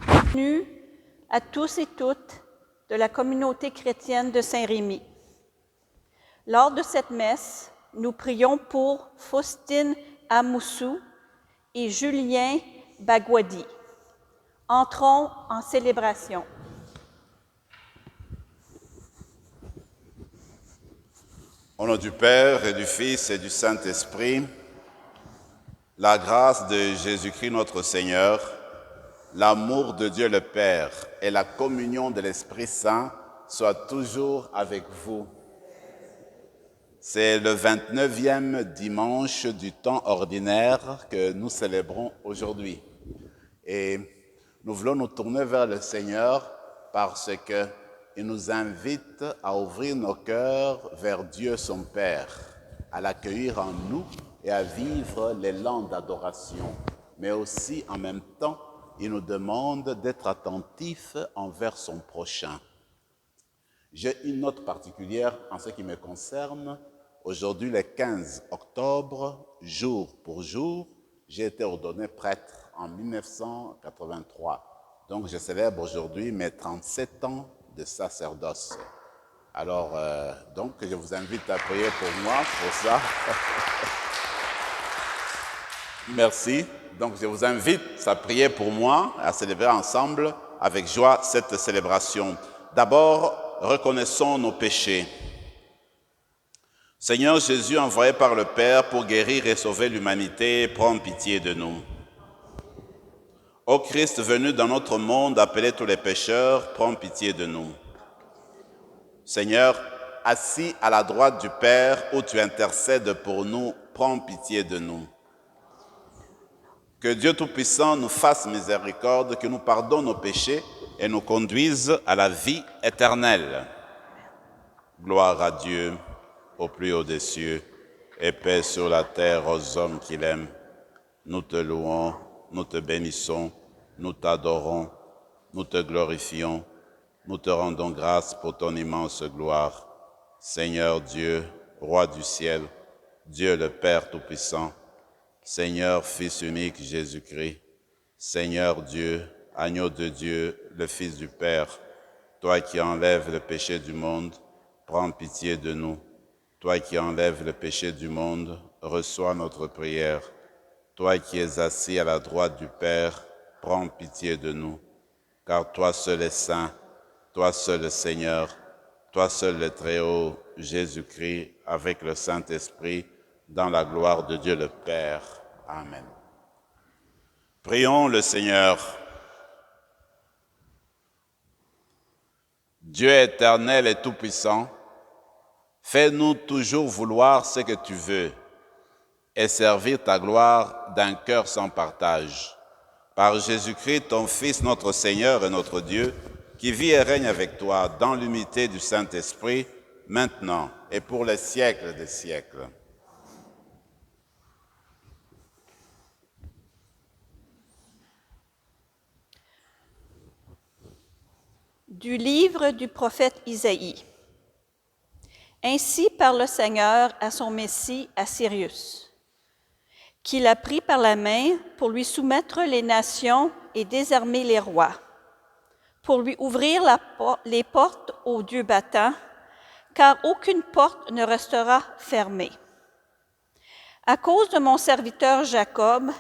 Bienvenue à tous et toutes de la communauté chrétienne de Saint-Rémy. Lors de cette messe, nous prions pour Faustine Amoussou et Julien Bagwadi. Entrons en célébration. Au nom du Père et du Fils et du Saint-Esprit, la grâce de Jésus-Christ notre Seigneur, l'amour de Dieu le Père et la communion de l'Esprit Saint soient toujours avec vous. C'est le 29e dimanche du temps ordinaire que nous célébrons aujourd'hui. Et nous voulons nous tourner vers le Seigneur parce qu'il nous invite à ouvrir nos cœurs vers Dieu son Père, à l'accueillir en nous et à vivre l'élan d'adoration. Mais aussi, en même temps, il nous demande d'être attentifs envers son prochain. J'ai une note particulière en ce qui me concerne. Aujourd'hui, le 15 octobre, jour pour jour, j'ai été ordonné prêtre en 1983. Donc, je célèbre aujourd'hui mes 37 ans de sacerdoce. Alors, donc, je vous invite à prier pour moi, pour ça. Merci. Donc, je vous invite à prier pour moi, à célébrer ensemble avec joie cette célébration. D'abord, reconnaissons nos péchés. Seigneur Jésus, envoyé par le Père pour guérir et sauver l'humanité, prends pitié de nous. Ô Christ venu dans notre monde, appeler tous les pécheurs, prends pitié de nous. Seigneur, assis à la droite du Père, où tu intercèdes pour nous, prends pitié de nous. Que Dieu Tout-Puissant nous fasse miséricorde, que nous pardonne nos péchés et nous conduise à la vie éternelle. Gloire à Dieu, au plus haut des cieux, et paix sur la terre aux hommes qu'il aime. Nous te louons, nous te bénissons, nous t'adorons, nous te glorifions, nous te rendons grâce pour ton immense gloire. Seigneur Dieu, Roi du ciel, Dieu le Père Tout-Puissant, Seigneur Fils unique Jésus-Christ, Seigneur Dieu, Agneau de Dieu, le Fils du Père, toi qui enlèves le péché du monde, prends pitié de nous. Toi qui enlèves le péché du monde, reçois notre prière. Toi qui es assis à la droite du Père, prends pitié de nous. Car toi seul es saint, toi seul le Seigneur, toi seul le Très-Haut, Jésus-Christ, avec le Saint-Esprit, dans la gloire de Dieu le Père. Amen. Prions le Seigneur. Dieu éternel et tout-puissant, fais-nous toujours vouloir ce que tu veux et servir ta gloire d'un cœur sans partage. Par Jésus-Christ, ton Fils, notre Seigneur et notre Dieu, qui vit et règne avec toi dans l'unité du Saint-Esprit, maintenant et pour les siècles des siècles. Du livre du prophète Isaïe. Ainsi parle le Seigneur à son Messie, à Cyrus, qui l'a pris par la main pour lui soumettre les nations et désarmer les rois, pour lui ouvrir les portes aux dieux battants, car aucune porte ne restera fermée. À cause de mon serviteur Jacob,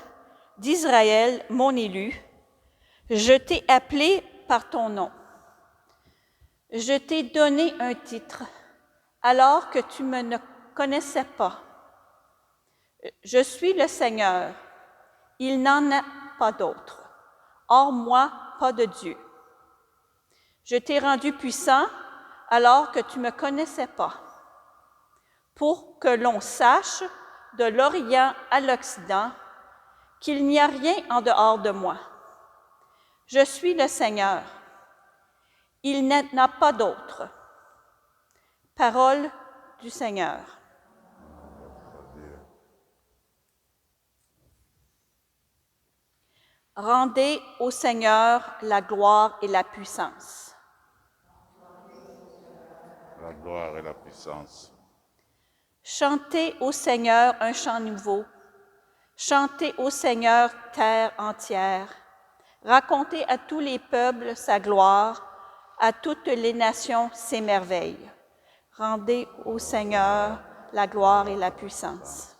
d'Israël, mon élu, je t'ai appelé par ton nom. Je t'ai donné un titre, alors que tu me ne connaissais pas. Je suis le Seigneur, il n'en a pas d'autre. Hors moi, pas de Dieu. Je t'ai rendu puissant, alors que tu ne me connaissais pas, pour que l'on sache, de l'Orient à l'Occident, qu'il n'y a rien en dehors de moi. Je suis le Seigneur, il n'en a pas d'autre. Parole du Seigneur. Rendez au Seigneur la gloire et la puissance. La gloire et la puissance. Chantez au Seigneur un chant nouveau. Chantez au Seigneur, terre entière. Racontez à tous les peuples sa gloire, à toutes les nations ses merveilles. Rendez au Seigneur la gloire et la puissance.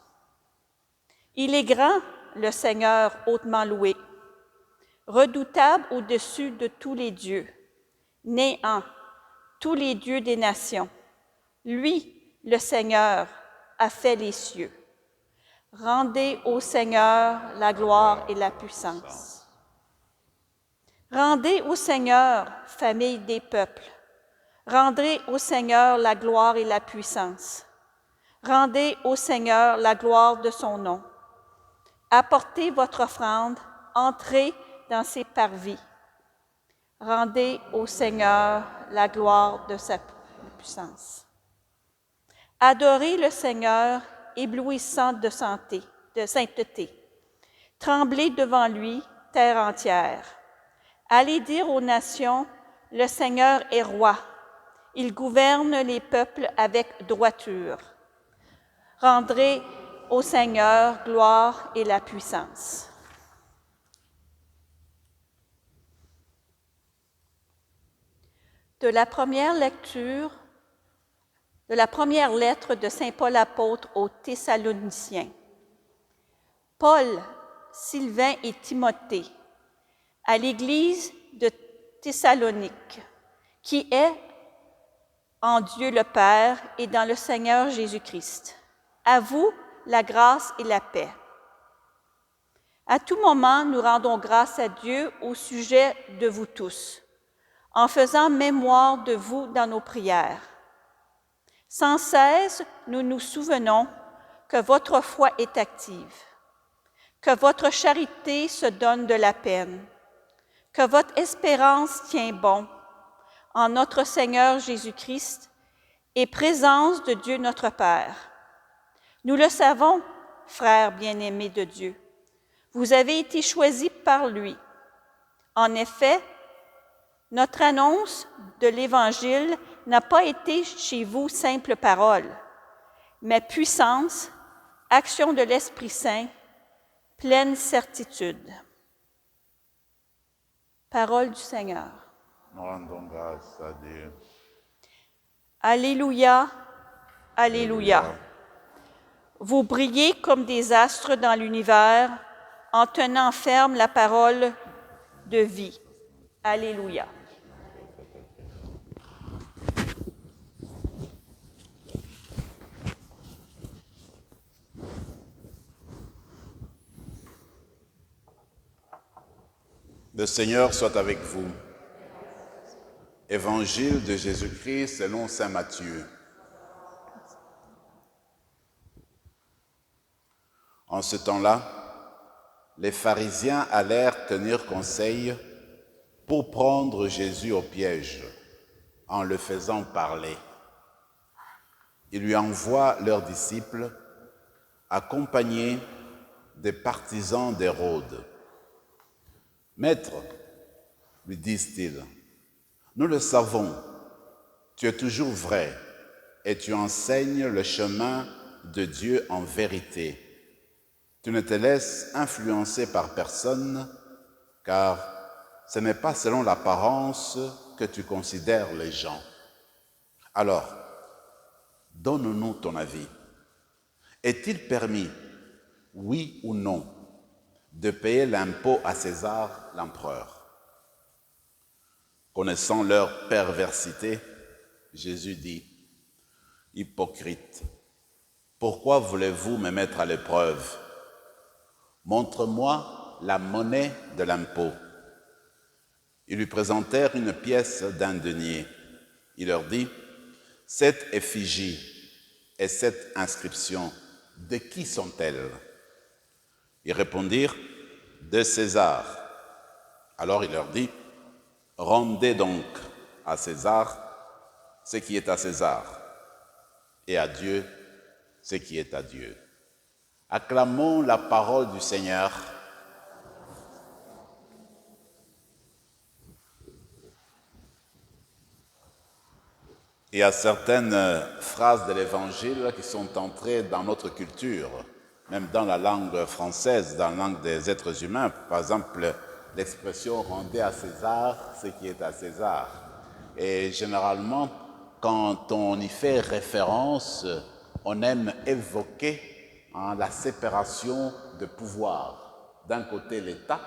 Il est grand, le Seigneur hautement loué, redoutable au-dessus de tous les dieux, néant tous les dieux des nations. Lui, le Seigneur, a fait les cieux. Rendez au Seigneur la gloire et la puissance. Rendez au Seigneur, famille des peuples. Rendez au Seigneur la gloire et la puissance. Rendez au Seigneur la gloire de son nom. Apportez votre offrande, entrez dans ses parvis. Rendez au Seigneur la gloire de sa puissance. Adorez le Seigneur, éblouissant de sainteté. Tremblez devant lui, terre entière. Allez dire aux nations, le Seigneur est roi. Il gouverne les peuples avec droiture. Rendez au Seigneur gloire et la puissance. De la première lecture de la première lettre de saint Paul apôtre aux Thessaloniciens. Paul, Sylvain et Timothée, à l'Église de Thessalonique, qui est en Dieu le Père et dans le Seigneur Jésus-Christ. À vous, la grâce et la paix. À tout moment, nous rendons grâce à Dieu au sujet de vous tous, en faisant mémoire de vous dans nos prières. Sans cesse, nous nous souvenons que votre foi est active, que votre charité se donne de la peine, que votre espérance tient bon en notre Seigneur Jésus-Christ et présence de Dieu notre Père. Nous le savons, frères bien-aimés de Dieu, vous avez été choisis par lui. En effet, notre annonce de l'Évangile n'a pas été chez vous simple parole, mais puissance, action de l'Esprit Saint, pleine certitude. Parole du Seigneur. Nous rendons grâce à Dieu. Alléluia, alléluia. Vous brillez comme des astres dans l'univers en tenant ferme la parole de vie. Alléluia. Le Seigneur soit avec vous. Évangile de Jésus-Christ selon saint Matthieu. En ce temps-là, les pharisiens allèrent tenir conseil pour prendre Jésus au piège en le faisant parler. Ils lui envoient leurs disciples accompagnés des partisans d'Hérode. « Maître, lui disent-ils, nous le savons, tu es toujours vrai et tu enseignes le chemin de Dieu en vérité. Tu ne te laisses influencer par personne, car ce n'est pas selon l'apparence que tu considères les gens. Alors, donne-nous ton avis. Est-il permis, oui ou non, de payer l'impôt à César, l'empereur? Connaissant leur perversité, Jésus dit, « Hypocrite, pourquoi voulez-vous me mettre à l'épreuve? Montre-moi la monnaie de l'impôt. » Ils lui présentèrent une pièce d'un denier. Il leur dit, « Cette effigie et cette inscription, de qui sont-elles? » Ils répondirent, « De César. » Alors il leur dit, « Rendez donc à César ce qui est à César, et à Dieu ce qui est à Dieu. » Acclamons la parole du Seigneur. Il y a certaines phrases de l'Évangile qui sont entrées dans notre culture, même dans la langue française, dans la langue des êtres humains. Par exemple, l'expression « rendez à César ce qui est à César ». Et généralement, quand on y fait référence, on aime évoquer la séparation de pouvoir. D'un côté l'État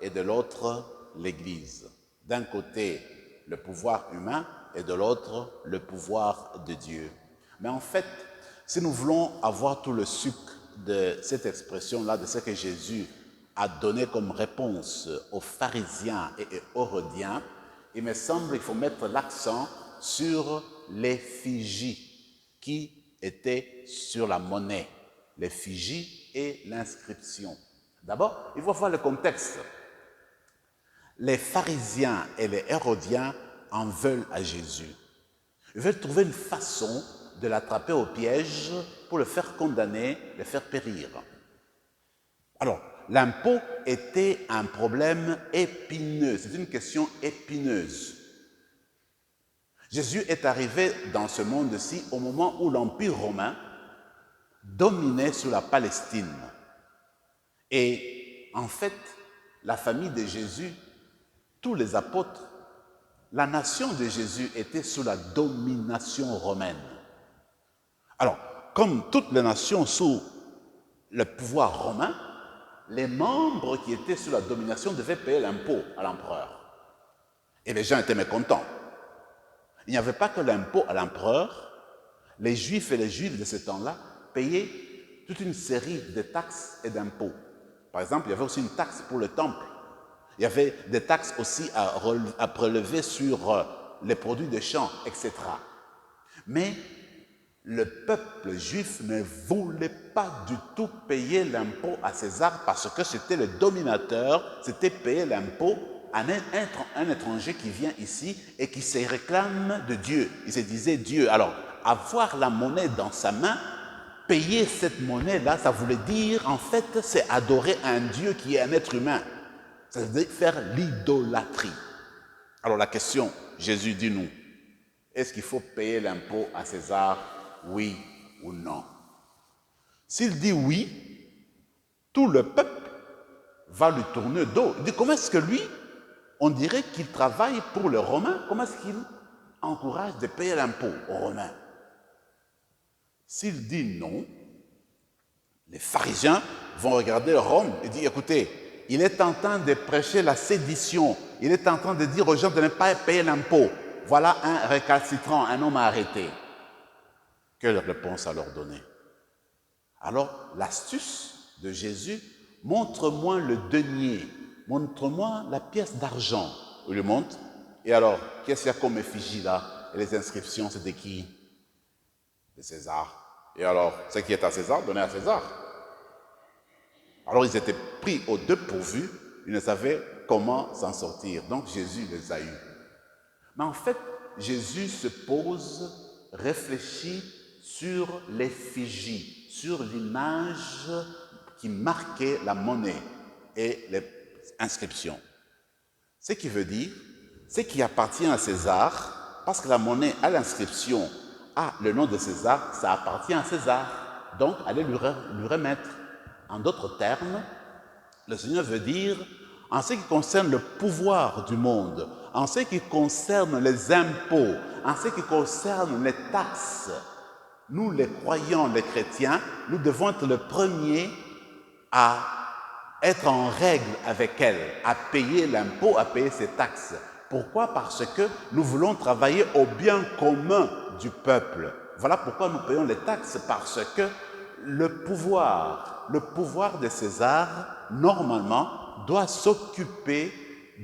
et de l'autre l'Église. D'un côté le pouvoir humain et de l'autre le pouvoir de Dieu. Mais en fait, si nous voulons avoir tout le sucre de cette expression-là, de ce que Jésus a donné comme réponse aux pharisiens et aux hérodiens, il me semble qu'il faut mettre l'accent sur l'effigie qui était sur la monnaie, l'effigie et l'inscription. D'abord, il faut voir le contexte. Les pharisiens et les hérodiens en veulent à Jésus. Ils veulent trouver une façon de l'attraper au piège pour le faire condamner, le faire périr. Alors, l'impôt était un problème épineux, c'est une question épineuse. Jésus est arrivé dans ce monde-ci au moment où l'Empire romain dominait sur la Palestine. Et en fait, la famille de Jésus, tous les apôtres, la nation de Jésus était sous la domination romaine. Alors, comme toutes les nations sous le pouvoir romain, les membres qui étaient sous la domination devaient payer l'impôt à l'empereur. Et les gens étaient mécontents. Il n'y avait pas que l'impôt à l'empereur. Les Juifs et les Juives de ce temps-là payaient toute une série de taxes et d'impôts. Par exemple, il y avait aussi une taxe pour le temple. Il y avait des taxes aussi à prélever sur les produits de champs, etc. Mais le peuple juif ne voulait pas du tout payer l'impôt à César parce que c'était le dominateur, c'était payer l'impôt à un étranger qui vient ici et qui se réclame de Dieu. Il se disait Dieu. Alors, avoir la monnaie dans sa main, payer cette monnaie-là, ça voulait dire, en fait, c'est adorer un Dieu qui est un être humain. Ça veut dire faire l'idolâtrie. Alors la question, Jésus dit nous, est-ce qu'il faut payer l'impôt à César, oui ou non? S'il dit oui, tout le peuple va lui tourner dos. Il dit, comment est-ce que lui, on dirait qu'il travaille pour les Romains, comment est-ce qu'il encourage de payer l'impôt aux Romains? S'il dit non, les pharisiens vont regarder Rome et dire, écoutez, il est en train de prêcher la sédition. Il est en train de dire aux gens de ne pas payer l'impôt. Voilà un récalcitrant, un homme à arrêter. Quelle réponse à leur donner? Alors, l'astuce de Jésus, montre-moi le denier, montre-moi la pièce d'argent. Il lui montre. Et alors, qu'est-ce qu'il y a comme effigie là? Et les inscriptions, c'est de qui? De César. Et alors, ce qui est à César, donnez à César. Alors ils étaient pris au dépourvu, ils ne savaient comment s'en sortir. Donc Jésus les a eus. Mais en fait, Jésus se pose, réfléchit sur l'effigie, sur l'image qui marquait la monnaie et les inscriptions. Ce qui veut dire, ce qui appartient à César, parce que la monnaie a l'inscription, a le nom de César, ça appartient à César. Donc allez lui remettre. En d'autres termes, le Seigneur veut dire, en ce qui concerne le pouvoir du monde, en ce qui concerne les impôts, en ce qui concerne les taxes, nous les croyants, les chrétiens, nous devons être les premiers à être en règle avec elles, à payer l'impôt, à payer ces taxes. Pourquoi? Parce que nous voulons travailler au bien commun du peuple. Voilà pourquoi nous payons les taxes, parce que le pouvoir de César, normalement, doit s'occuper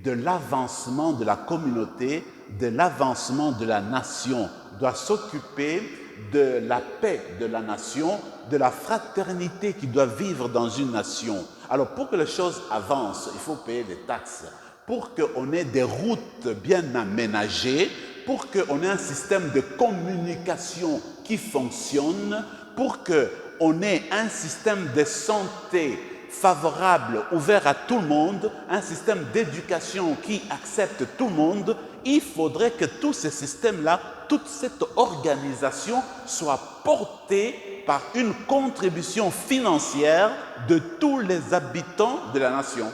de l'avancement de la communauté, de l'avancement de la nation, doit s'occuper de la paix de la nation, de la fraternité qui doit vivre dans une nation. Alors, pour que les choses avancent, il faut payer des taxes. Pour qu'on ait des routes bien aménagées, pour qu'on ait un système de communication qui fonctionne, pour qu'on ait un système de santé favorable, ouvert à tout le monde, un système d'éducation qui accepte tout le monde, il faudrait que tous ces systèmes-là, toute cette organisation soit portée par une contribution financière de tous les habitants de la nation.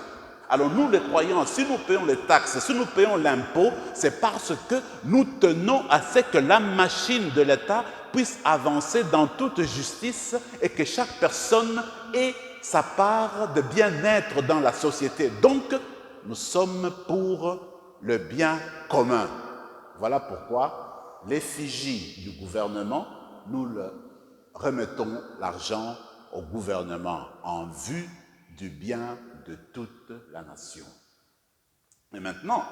Alors nous les croyants, si nous payons les taxes, si nous payons l'impôt, c'est parce que nous tenons à ce que la machine de l'État puisse avancer dans toute justice et que chaque personne ait sa part de bien-être dans la société. Donc, nous sommes pour le bien commun. Voilà pourquoi l'effigie du gouvernement, nous le remettons l'argent au gouvernement en vue du bien de toute la nation. Et maintenant,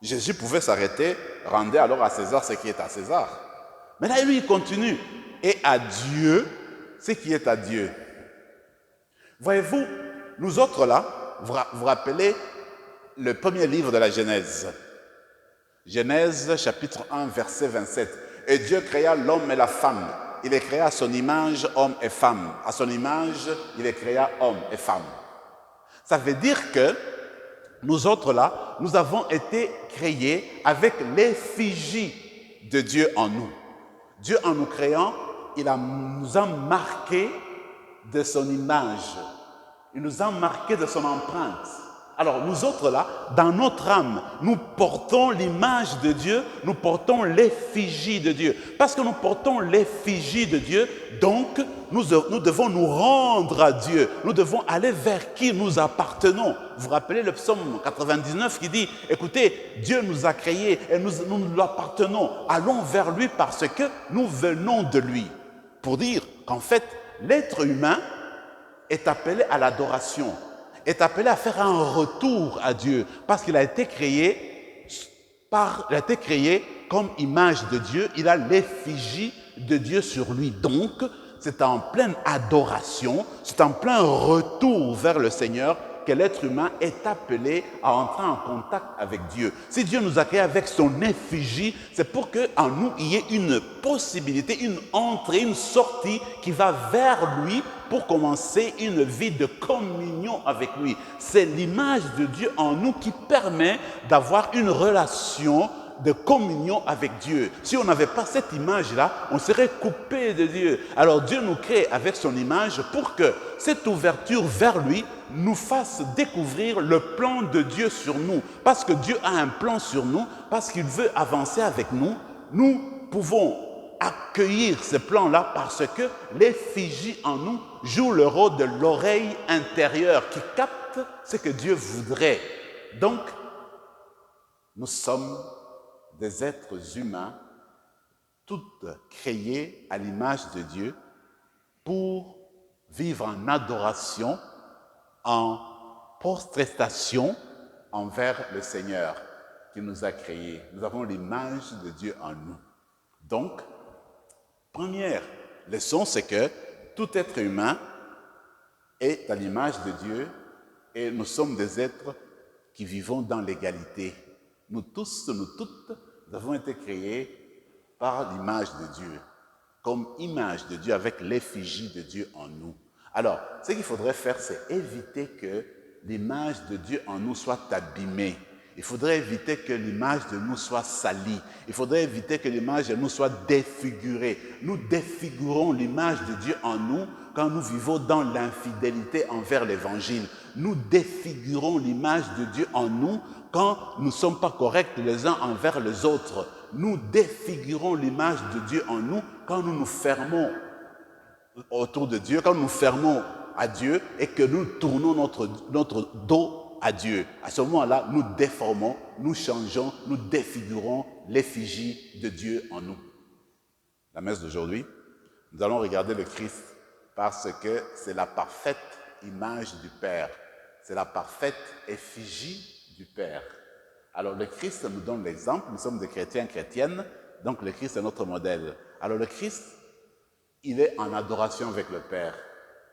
Jésus pouvait s'arrêter, rendez alors à César ce qui est à César. Mais là, lui, il continue. Et à Dieu ce qui est à Dieu. Voyez-vous, nous autres là, vous rappelez le premier livre de la Genèse. Genèse chapitre 1, verset 27. Et Dieu créa l'homme et la femme. Il les créa à son image, homme et femme. À son image, il les créa homme et femme. Ça veut dire que nous autres là, nous avons été créés avec l'effigie de Dieu en nous. Dieu en nous créant, nous a marqués de son image. Il nous a marqués de son empreinte. Alors nous autres là, dans notre âme, nous portons l'image de Dieu, nous portons l'effigie de Dieu. Parce que nous portons l'effigie de Dieu, donc nous devons nous rendre à Dieu. Nous devons aller vers qui nous appartenons. Vous vous rappelez le psaume 99 qui dit, écoutez, Dieu nous a créés et nous lui appartenons. Allons vers lui parce que nous venons de lui. Pour dire qu'en fait, l'être humain est appelé à l'adoration, est appelé à faire un retour à Dieu, parce qu'il a été créé comme image de Dieu, il a l'effigie de Dieu sur lui. Donc, c'est en pleine adoration, c'est en plein retour vers le Seigneur que l'être humain est appelé à entrer en contact avec Dieu. Si Dieu nous a créés avec son effigie, c'est pour qu'en nous, il y ait une possibilité, une entrée, une sortie qui va vers lui pour commencer une vie de communion avec lui. C'est l'image de Dieu en nous qui permet d'avoir une relation de communion avec Dieu. Si on n'avait pas cette image-là, on serait coupé de Dieu. Alors Dieu nous crée avec son image pour que cette ouverture vers lui nous fasse découvrir le plan de Dieu sur nous. Parce que Dieu a un plan sur nous, parce qu'il veut avancer avec nous, nous pouvons accueillir ce plan-là parce que l'effigie en nous joue le rôle de l'oreille intérieure qui capte ce que Dieu voudrait. Donc, nous sommes des êtres humains, toutes créées à l'image de Dieu pour vivre en adoration, en prostration envers le Seigneur qui nous a créés. Nous avons l'image de Dieu en nous. Donc, première leçon, c'est que tout être humain est à l'image de Dieu et nous sommes des êtres qui vivons dans l'égalité. Nous tous, nous toutes, nous avons été créés par l'image de Dieu, comme image de Dieu, avec l'effigie de Dieu en nous. Alors, ce qu'il faudrait faire, c'est éviter que l'image de Dieu en nous soit abîmée. Il faudrait éviter que l'image de nous soit salie. Il faudrait éviter que l'image de nous soit défigurée. Nous défigurons l'image de Dieu en nous quand nous vivons dans l'infidélité envers l'Évangile. Nous défigurons l'image de Dieu en nous quand nous ne sommes pas corrects les uns envers les autres. Nous défigurons l'image de Dieu en nous quand nous nous fermons autour de Dieu, quand nous nous fermons à Dieu et que nous tournons notre dos à Dieu. À ce moment-là, nous déformons, nous changeons, nous défigurons l'effigie de Dieu en nous. La messe d'aujourd'hui, nous allons regarder le Christ parce que c'est la parfaite image du Père. C'est la parfaite effigie du Père. Alors le Christ nous donne l'exemple, nous sommes des chrétiens, chrétiennes, donc le Christ est notre modèle. Alors le Christ, il est en adoration avec le Père.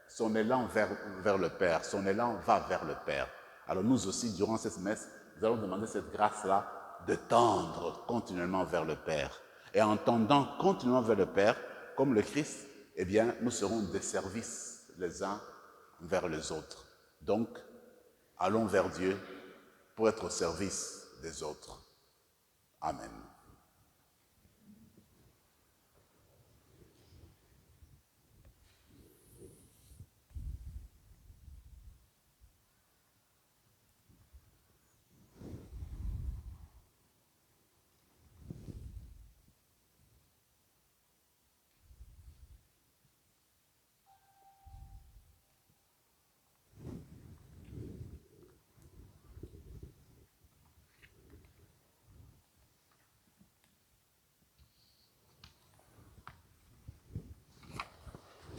Son élan vers le Père, son élan va vers le Père. Alors nous aussi, durant cette messe, nous allons demander cette grâce-là de tendre continuellement vers le Père. Et en tendant continuellement vers le Père, comme le Christ, eh bien, nous serons des services les uns vers les autres. Donc, allons vers Dieu pour être au service des autres. Amen.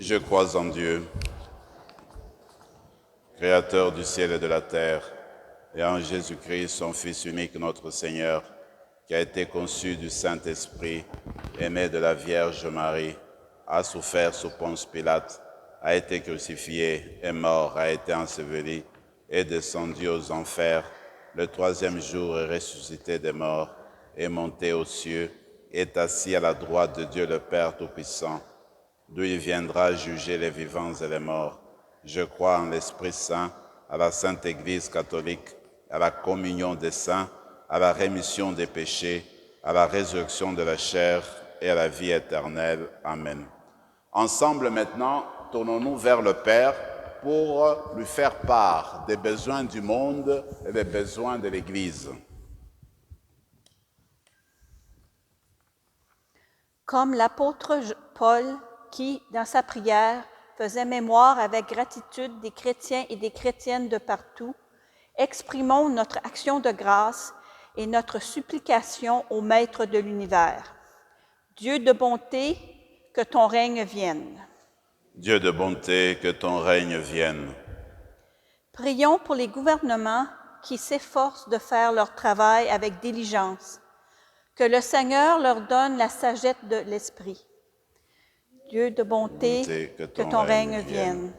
Je crois en Dieu, Créateur du ciel et de la terre, et en Jésus-Christ, son Fils unique, notre Seigneur, qui a été conçu du Saint-Esprit, est né de la Vierge Marie, a souffert sous Ponce Pilate, a été crucifié, est mort, a été enseveli, est descendu aux enfers, le troisième jour est ressuscité des morts, est monté aux cieux, est assis à la droite de Dieu le Père Tout-Puissant, d'où il viendra juger les vivants et les morts. Je crois en l'Esprit Saint, à la Sainte Église catholique, à la communion des saints, à la rémission des péchés, à la résurrection de la chair et à la vie éternelle. Amen. Ensemble maintenant, tournons-nous vers le Père pour lui faire part des besoins du monde et des besoins de l'Église. Comme l'apôtre Paul qui, dans sa prière, faisait mémoire avec gratitude des chrétiens et des chrétiennes de partout, exprimons notre action de grâce et notre supplication au Maître de l'univers. Dieu de bonté, que ton règne vienne. Dieu de bonté, que ton règne vienne. Prions pour les gouvernements qui s'efforcent de faire leur travail avec diligence. Que le Seigneur leur donne la sagesse de l'Esprit. Dieu de bonté, que ton règne vienne.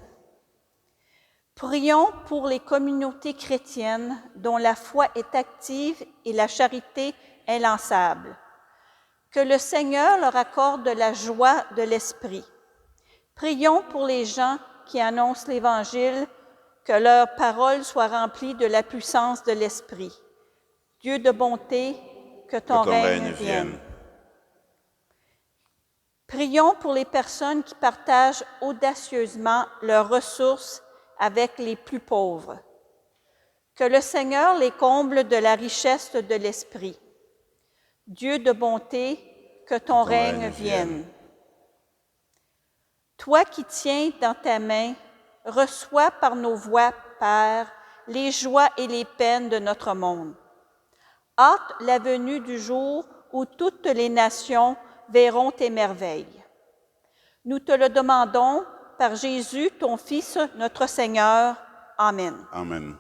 Prions pour les communautés chrétiennes dont la foi est active et la charité inlassable. Que le Seigneur leur accorde la joie de l'Esprit. Prions pour les gens qui annoncent l'Évangile, que leurs paroles soient remplies de la puissance de l'Esprit. Dieu de bonté, que ton règne vienne. Prions pour les personnes qui partagent audacieusement leurs ressources avec les plus pauvres. Que le Seigneur les comble de la richesse de l'Esprit. Dieu de bonté, que ton règne vienne. Toi qui tiens dans ta main, reçois par nos voix, Père, les joies et les peines de notre monde. Hâte la venue du jour où toutes les nations verront tes merveilles. Nous te le demandons par Jésus, ton Fils, notre Seigneur. Amen. Amen.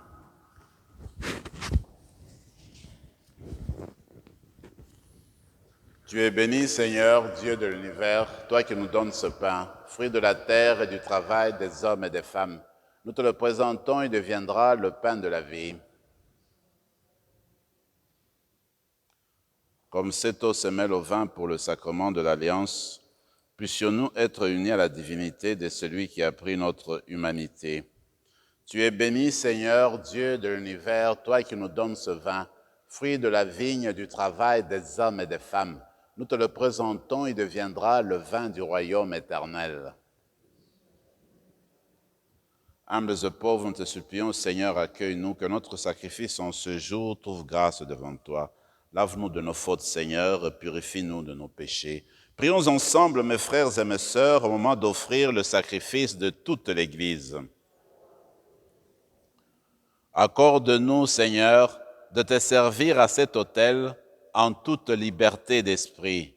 Tu es béni, Seigneur, Dieu de l'univers, toi qui nous donnes ce pain, fruit de la terre et du travail des hommes et des femmes. Nous te le présentons, il deviendra le pain de la vie. Comme cette eau se mêle au vin pour le sacrement de l'Alliance, puissions-nous être unis à la divinité de celui qui a pris notre humanité. Tu es béni, Seigneur, Dieu de l'univers, toi qui nous donnes ce vin, fruit de la vigne du travail des hommes et des femmes. Nous te le présentons, il deviendra le vin du royaume éternel. Humbles et pauvres, nous te supplions, Seigneur, accueille-nous, que notre sacrifice en ce jour trouve grâce devant toi. Lave-nous de nos fautes, Seigneur, et purifie-nous de nos péchés. Prions ensemble, mes frères et mes sœurs, au moment d'offrir le sacrifice de toute l'Église. Accorde-nous, Seigneur, de te servir à cet autel en toute liberté d'esprit.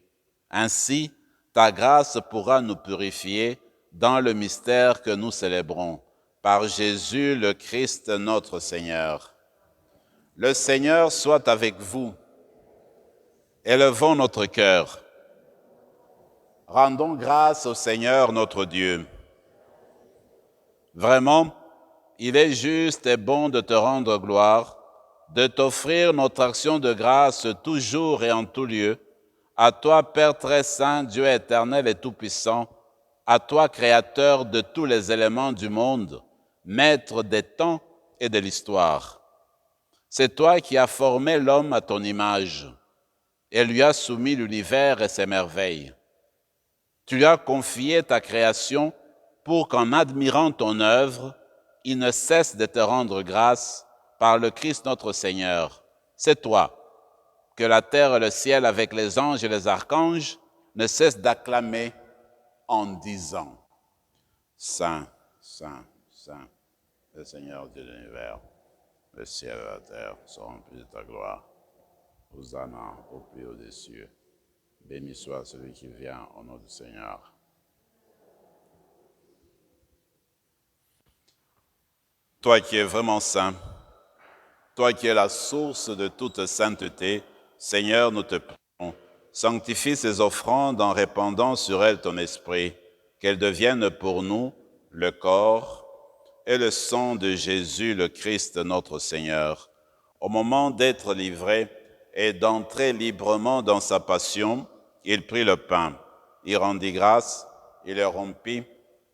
Ainsi, ta grâce pourra nous purifier dans le mystère que nous célébrons. Par Jésus le Christ notre Seigneur. Le Seigneur soit avec vous. Élevons notre cœur. Rendons grâce au Seigneur notre Dieu. Vraiment, il est juste et bon de te rendre gloire, de t'offrir notre action de grâce toujours et en tout lieu, à toi, Père très saint, Dieu éternel et tout-puissant, à toi, Créateur de tous les éléments du monde, Maître des temps et de l'histoire. C'est toi qui as formé l'homme à ton image et lui as soumis l'univers et ses merveilles. Tu lui as confié ta création pour qu'en admirant ton œuvre, il ne cesse de te rendre grâce par le Christ notre Seigneur. C'est toi que la terre et le ciel avec les anges et les archanges ne cessent d'acclamer en disant « Saint, Saint, Saint, le Seigneur Dieu de l'univers, le ciel et la terre sont remplis de ta gloire. Hosanna au plus haut des cieux. Béni soit celui qui vient au nom du Seigneur. » toi qui es vraiment saint, toi qui es la source de toute sainteté, Seigneur, nous te prions, sanctifie ces offrandes en répandant sur elles ton esprit, qu'elles deviennent pour nous le corps et le sang de Jésus, le Christ, notre Seigneur. Au moment d'être livré et d'entrer librement dans sa passion, il prit le pain, il rendit grâce, il le rompit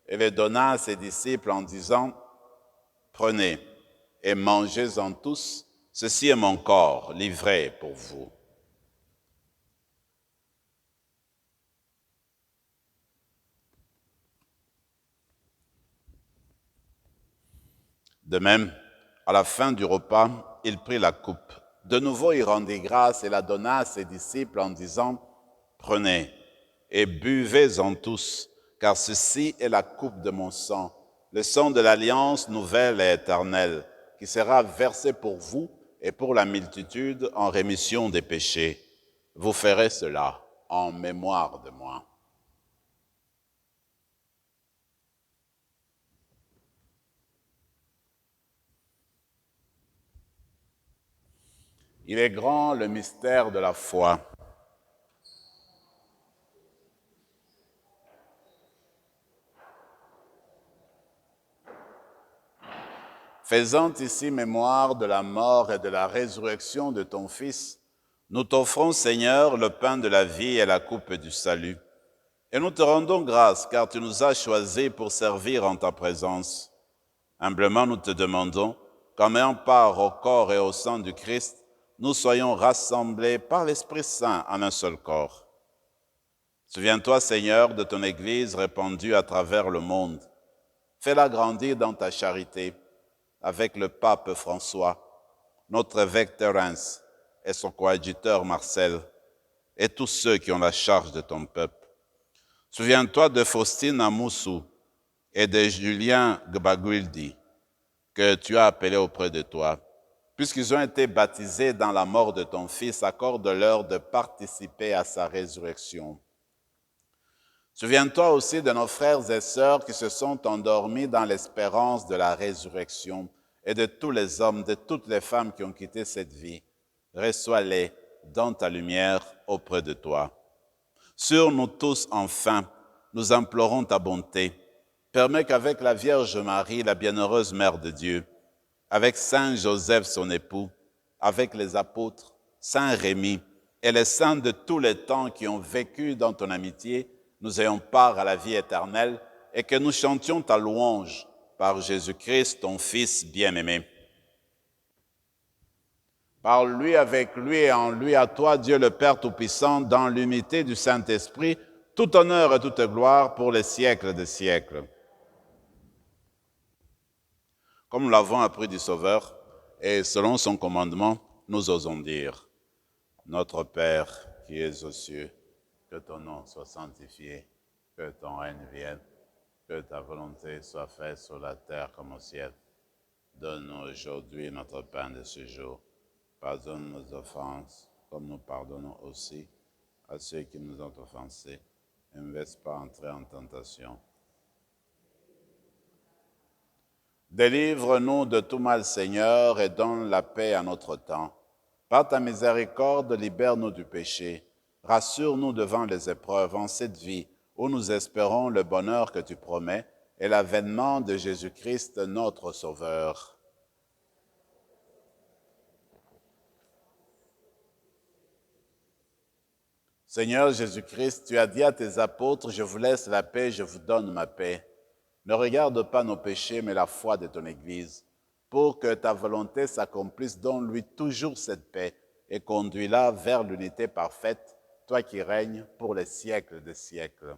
et le donna à ses disciples en disant, « Prenez et mangez-en tous, ceci est mon corps livré pour vous. » De même, à la fin du repas, il prit la coupe. De nouveau, il rendit grâce et la donna à ses disciples en disant, « Prenez et buvez-en tous, car ceci est la coupe de mon sang, le sang de l'alliance nouvelle et éternelle, qui sera versé pour vous et pour la multitude en rémission des péchés. Vous ferez cela en mémoire de moi. » Il est grand le mystère de la foi. Faisant ici mémoire de la mort et de la résurrection de ton Fils, nous t'offrons, Seigneur, le pain de la vie et la coupe du salut. Et nous te rendons grâce, car tu nous as choisis pour servir en ta présence. Humblement, nous te demandons qu'en ayant part au corps et au sang du Christ, nous soyons rassemblés par l'Esprit Saint en un seul corps. Souviens-toi, Seigneur, de ton Église répandue à travers le monde. Fais-la grandir dans ta charité, avec le pape François, notre évêque Thérence et son coadjuteur Marcel, et tous ceux qui ont la charge de ton peuple. Souviens-toi de Faustine Amoussou et de Julien Gbaguldi, que tu as appelés auprès de toi. Puisqu'ils ont été baptisés dans la mort de ton Fils, accorde-leur de participer à sa résurrection. Souviens-toi aussi de nos frères et sœurs qui se sont endormis dans l'espérance de la résurrection et de tous les hommes, de toutes les femmes qui ont quitté cette vie. Reçois-les dans ta lumière auprès de toi. Sur nous tous, enfin, nous implorons ta bonté. Permets qu'avec la Vierge Marie, la bienheureuse Mère de Dieu, avec Saint Joseph, son époux, avec les apôtres, Saint Rémy et les saints de tous les temps qui ont vécu dans ton amitié, nous ayons part à la vie éternelle et que nous chantions ta louange par Jésus-Christ, ton Fils bien-aimé. Par lui, avec lui et en lui, à toi, Dieu le Père Tout-Puissant, dans l'unité du Saint-Esprit, tout honneur et toute gloire pour les siècles des siècles. Comme nous l'avons appris du Sauveur, et selon son commandement, nous osons dire, « Notre Père qui es aux cieux, que ton nom soit sanctifié, que ton règne vienne, que ta volonté soit faite sur la terre comme au ciel. Donne-nous aujourd'hui notre pain de ce jour. Pardonne nos offenses, comme nous pardonnons aussi à ceux qui nous ont offensés. Et ne laisse pas entrer en tentation. Délivre-nous de tout mal, Seigneur, et donne la paix à notre temps. Par ta miséricorde, libère-nous du péché. Rassure-nous devant les épreuves en cette vie où nous espérons le bonheur que tu promets et l'avènement de Jésus-Christ, notre Sauveur. Seigneur Jésus-Christ, tu as dit à tes apôtres, « Je vous laisse la paix, je vous donne ma paix. » Ne regarde pas nos péchés, mais la foi de ton Église, pour que ta volonté s'accomplisse. Donne-lui toujours cette paix et conduis-la vers l'unité parfaite, toi qui règnes pour les siècles des siècles.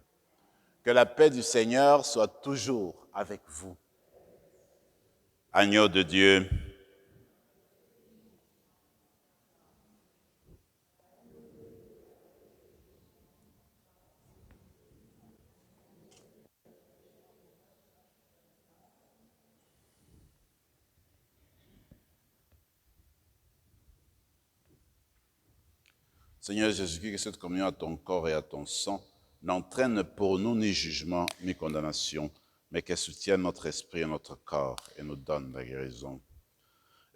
Que la paix du Seigneur soit toujours avec vous. Agneau de Dieu, Seigneur Jésus-Christ, que cette communion à ton corps et à ton sang n'entraîne pour nous ni jugement ni condamnation, mais qu'elle soutienne notre esprit et notre corps et nous donne la guérison.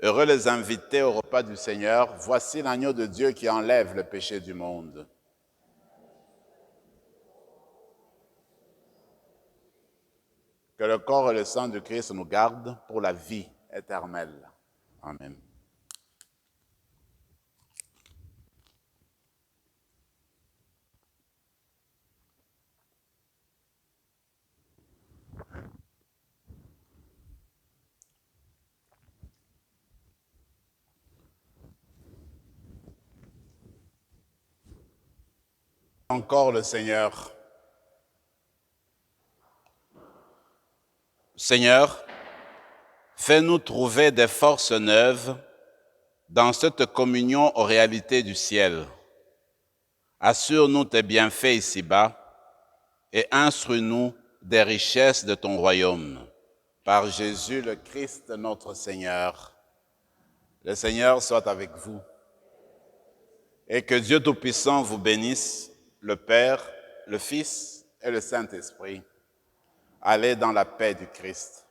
Heureux les invités au repas du Seigneur. Voici l'agneau de Dieu qui enlève le péché du monde. Que le corps et le sang du Christ nous gardent pour la vie éternelle. Amen. Encore le Seigneur. Seigneur, fais-nous trouver des forces neuves dans cette communion aux réalités du ciel. Assure-nous tes bienfaits ici-bas et instruis-nous des richesses de ton royaume. Par Jésus le Christ notre Seigneur. Le Seigneur soit avec vous. Et que Dieu Tout-Puissant vous bénisse, le Père, le Fils et le Saint-Esprit. Allez dans la paix du Christ.